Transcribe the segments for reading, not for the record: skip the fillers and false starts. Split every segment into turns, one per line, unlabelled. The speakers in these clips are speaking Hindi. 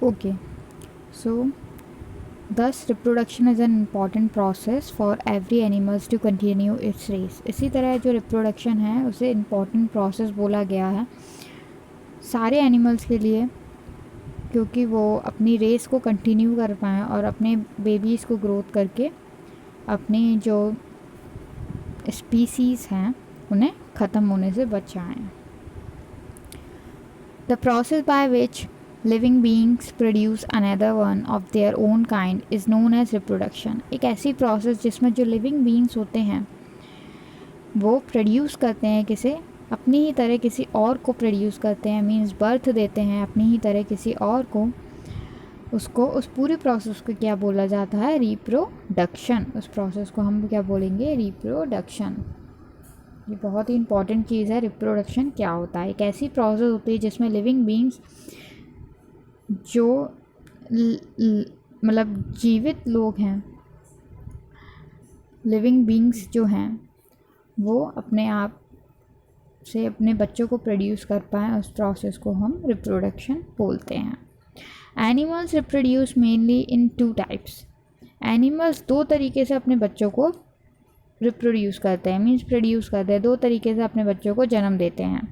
Okay, so thus reproduction is an important process for every animals to continue its race. इसी तरह जो रिप्रोडक्शन है उसे इम्पॉर्टेंट प्रोसेस बोला गया है सारे एनिमल्स के लिए, क्योंकि वो अपनी रेस को कंटिन्यू कर पाएँ और अपने बेबीज़ को ग्रोथ करके अपनी जो स्पीसीज़ हैं उन्हें ख़त्म होने से बचाएं. The process by which living beings produce another one of their own kind is known as reproduction. एक ऐसी प्रोसेस जिसमें जो लिविंग बींग्स होते हैं वो प्रोड्यूस करते हैं किसे, अपनी ही तरह किसी और को प्रोड्यूस करते हैं, मींस बर्थ देते हैं अपनी ही तरह किसी और को. उसको उस पूरे प्रोसेस को क्या बोला जाता है, रिप्रोडक्शन. उस प्रोसेस को हम क्या बोलेंगे, रिप्रोडक्शन. ये बहुत ही इंपॉर्टेंट चीज़ है. रिप्रोडक्शन क्या होता है, एक ऐसी प्रोसेस होती है जिसमें लिविंग बींग्स जो मतलब जीवित लोग हैं, लिविंग बींग्स जो हैं वो अपने आप से अपने बच्चों को प्रोड्यूस कर पाएँ, उस प्रोसेस को हम रिप्रोडक्शन बोलते हैं. एनिमल्स रिप्रोड्यूस मेनली इन 2 टाइप्स. एनिमल्स 2 तरीके से अपने बच्चों को रिप्रोड्यूस करते हैं, मीन्स प्रोड्यूस करते हैं, 2 तरीके से अपने बच्चों को जन्म देते हैं.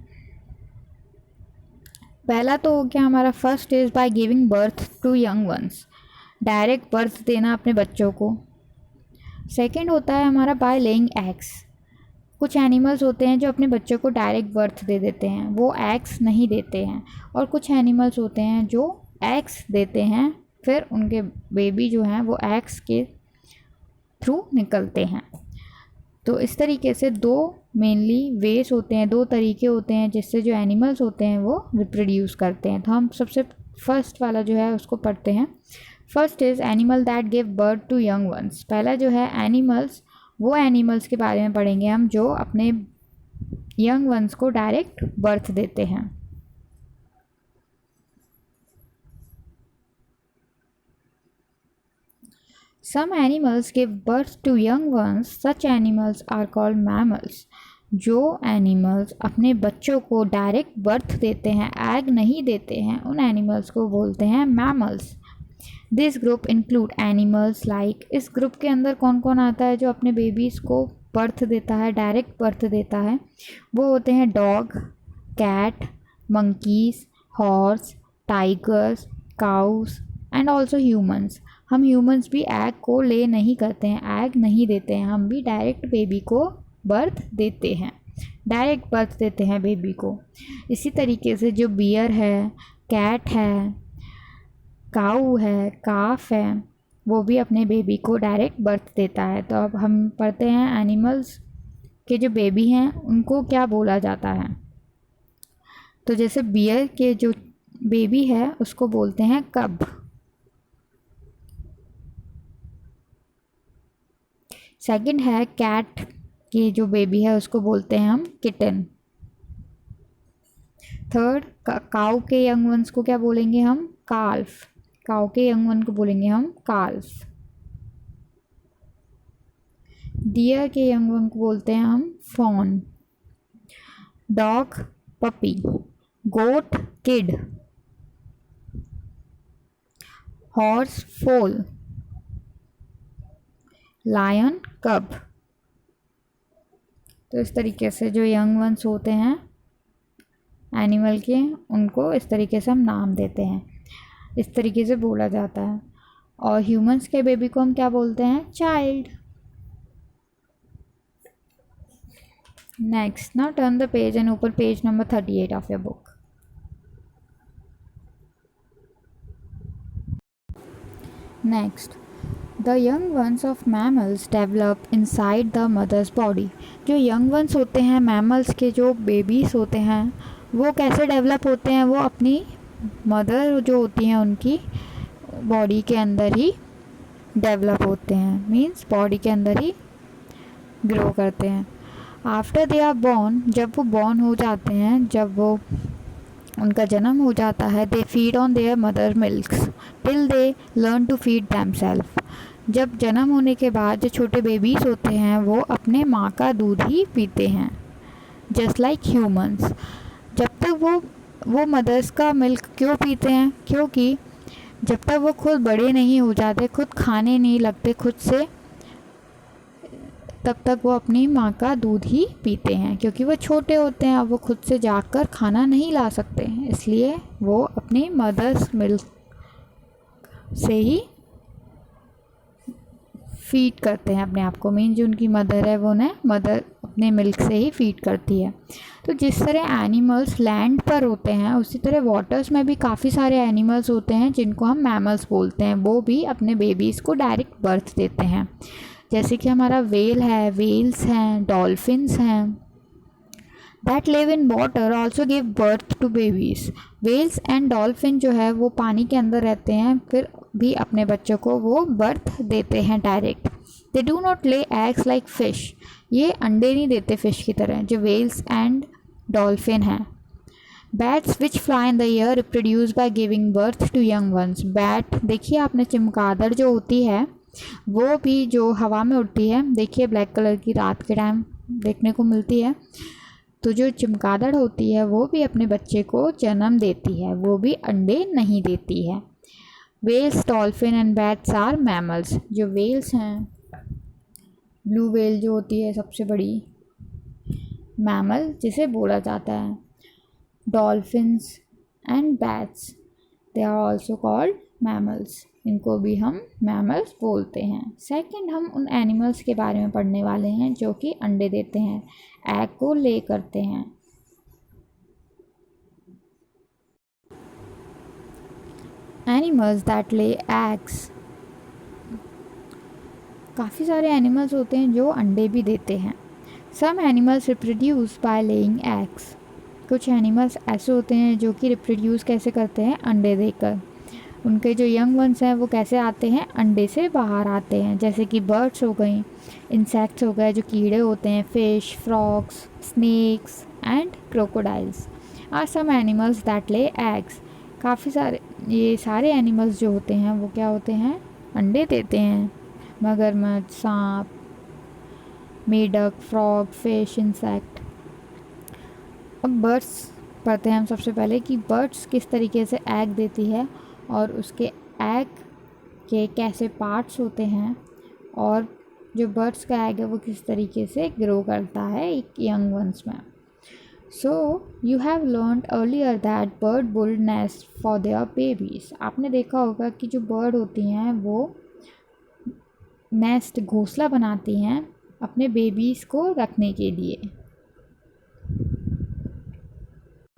पहला तो हो गया हमारा first is by giving birth to young ones, direct birth देना अपने बच्चों को. सेकंड होता है हमारा बाय लेइंग एग्स. कुछ एनिमल्स होते हैं जो अपने बच्चों को डायरेक्ट बर्थ दे देते हैं, वो एग्स नहीं देते हैं. और कुछ एनिमल्स होते हैं जो एग्स देते हैं, फिर उनके बेबी जो हैं वो एग्स के थ्रू निकलते हैं. तो इस तरीके से 2 मेनली वेज होते हैं, 2 तरीके होते हैं जिससे जो एनिमल्स होते हैं वो रिप्रोड्यूस करते हैं. तो हम सबसे फर्स्ट वाला जो है उसको पढ़ते हैं. First is animal that give birth to young ones. पहला जो है एनिमल्स, वो एनिमल्स के बारे में पढ़ेंगे हम जो अपने यंग वंस को डायरेक्ट बर्थ देते हैं. Some animals give birth to young ones. Such animals are called mammals. जो एनिमल्स अपने बच्चों को डायरेक्ट बर्थ देते हैं, एग नहीं देते हैं, उन एनिमल्स को बोलते हैं mammals. This group include animals like. इस ग्रुप के अंदर कौन कौन आता है जो अपने बेबीज़ को बर्थ देता है, डायरेक्ट बर्थ देता है? वो होते हैं dog, cat, monkeys, horse, tigers, cows and also humans. हम ह्यूमंस भी एग को ले नहीं करते हैं, एग नहीं देते हैं, हम भी डायरेक्ट बेबी को बर्थ देते हैं, डायरेक्ट बर्थ देते हैं बेबी को. इसी तरीके से जो बियर है, कैट है, काऊ है, काफ है, वो भी अपने बेबी को डायरेक्ट बर्थ देता है. तो अब हम पढ़ते हैं एनिमल्स के जो बेबी हैं उनको क्या बोला जाता है. तो जैसे बियर के जो बेबी है उसको बोलते हैं कब. सेकंड है कैट की जो बेबी है उसको बोलते हैं हम किटन. थर्ड काऊ के यंग वंस को क्या बोलेंगे हम, काल्फ. काऊ के यंग वन को बोलेंगे हम काल्फ. डियर के यंग वन को बोलते हैं हम fawn. Dog puppy. Goat kid. Horse foal. Lion cub. तो इस तरीके से जो यंग वंस होते हैं एनिमल के, उनको इस तरीके से हम नाम देते हैं, इस तरीके से बोला जाता है. और ह्यूमंस के बेबी को हम क्या बोलते हैं, child. Next, now turn the page and open page number 38 of your book. Next, the young ones of mammals develop inside the mother's body. जो यंग वंस होते हैं मैमल्स के, जो बेबीज़ होते हैं, वो कैसे डेवलप होते हैं, वो अपनी मदर जो होती हैं उनकी बॉडी के अंदर ही डेवलप होते हैं, मीन्स बॉडी के अंदर ही ग्रो करते हैं. आफ्टर दे आर बॉर्न, जब वो बॉर्न हो जाते हैं, जब वो उनका जन्म हो जाता है, they feed on their mother milks till they learn to feed themself. जब जन्म होने के बाद जो छोटे बेबीज़ होते हैं वो अपने माँ का दूध ही पीते हैं, जस्ट लाइक ह्यूमंस. जब तक वो मदर्स का मिल्क क्यों पीते हैं, क्योंकि जब तक वो खुद बड़े नहीं हो जाते, खुद खाने नहीं लगते खुद से, तब तक वो अपनी माँ का दूध ही पीते हैं, क्योंकि वो छोटे होते हैं, अब वो खुद से जाकर खाना नहीं ला सकते हैं, इसलिए वो अपनी मदर्स मिल्क से ही फीड करते हैं अपने आप को। मीन जो उनकी मदर है वो उन्हें मदर अपने मिल्क से ही फीड करती है। तो जिस तरह एनिमल्स लैंड पर होते हैं, उसी तरह वाटर्स में भी काफ़ी सारे एनिमल्स होते हैं जिनको हम मैमल्स बोलते हैं। वो भी अपने बेबीज़ को डायरेक्ट बर्थ देते हैं, जैसे कि हमारा वेल है, वेल्स हैं, डॉल्फिन्स हैं, that live in water also give birth to babies. Whales and dolphin जो है वो पानी के अंदर रहते हैं, फिर भी अपने बच्चों को वो बर्थ देते हैं direct. They do not lay eggs like fish, ये अंडे नहीं देते फ़िश की तरह, जो वेल्स एंड डॉल्फिन हैं। Bats which fly in the air reproduce by giving birth to young ones. Bat देखिए आपने, चमगादड़ जो होती है वो भी जो हवा में उड़ती है, देखिए ब्लैक कलर की, रात के टाइम देखने को मिलती है। तो जो चमगादड़ होती है वो भी अपने बच्चे को जन्म देती है, वो भी अंडे नहीं देती है। Whales, dolphin and bats are mammals. जो वेल्स हैं, ब्लू वेल जो होती है सबसे बड़ी मैमल जिसे बोला जाता है, dolphins and bats, they are also called mammals, इनको भी हम मैमल्स बोलते हैं। सेकंड, हम उन एनिमल्स के बारे में पढ़ने वाले हैं जो कि अंडे देते हैं, एग को ले करते हैं। एनिमल्स दैट ले एग्स, काफ़ी सारे एनिमल्स होते हैं जो अंडे भी देते हैं। Some animals reproduce by laying eggs, कुछ एनिमल्स ऐसे होते हैं जो कि रिप्रोड्यूस कैसे करते हैं, अंडे देकर। उनके जो यंग वंस हैं वो कैसे आते हैं, अंडे से बाहर आते हैं, जैसे कि बर्ड्स हो गई, इंसेक्ट्स हो गए जो कीड़े होते हैं, fish, frogs, snakes and crocodiles are some animals that lay eggs. काफ़ी सारे, ये सारे एनिमल्स जो होते हैं वो क्या होते हैं, अंडे देते हैं। मगरमच्छ, सांप, मेढक, फ्रॉग, फिश, इंसेक्ट। अब बर्ड्स पढ़ते हैं हम सबसे पहले कि बर्ड्स किस तरीके से एग देती है और उसके एग के कैसे पार्ट्स होते हैं, और जो बर्ड्स का एग है वो किस तरीके से ग्रो करता है एक यंग वंस में। So you have learned earlier that bird built nest for their babies. आपने देखा होगा कि जो बर्ड होती हैं वो नेस्ट, घोंसला बनाती हैं अपने बेबीज़ को रखने के लिए।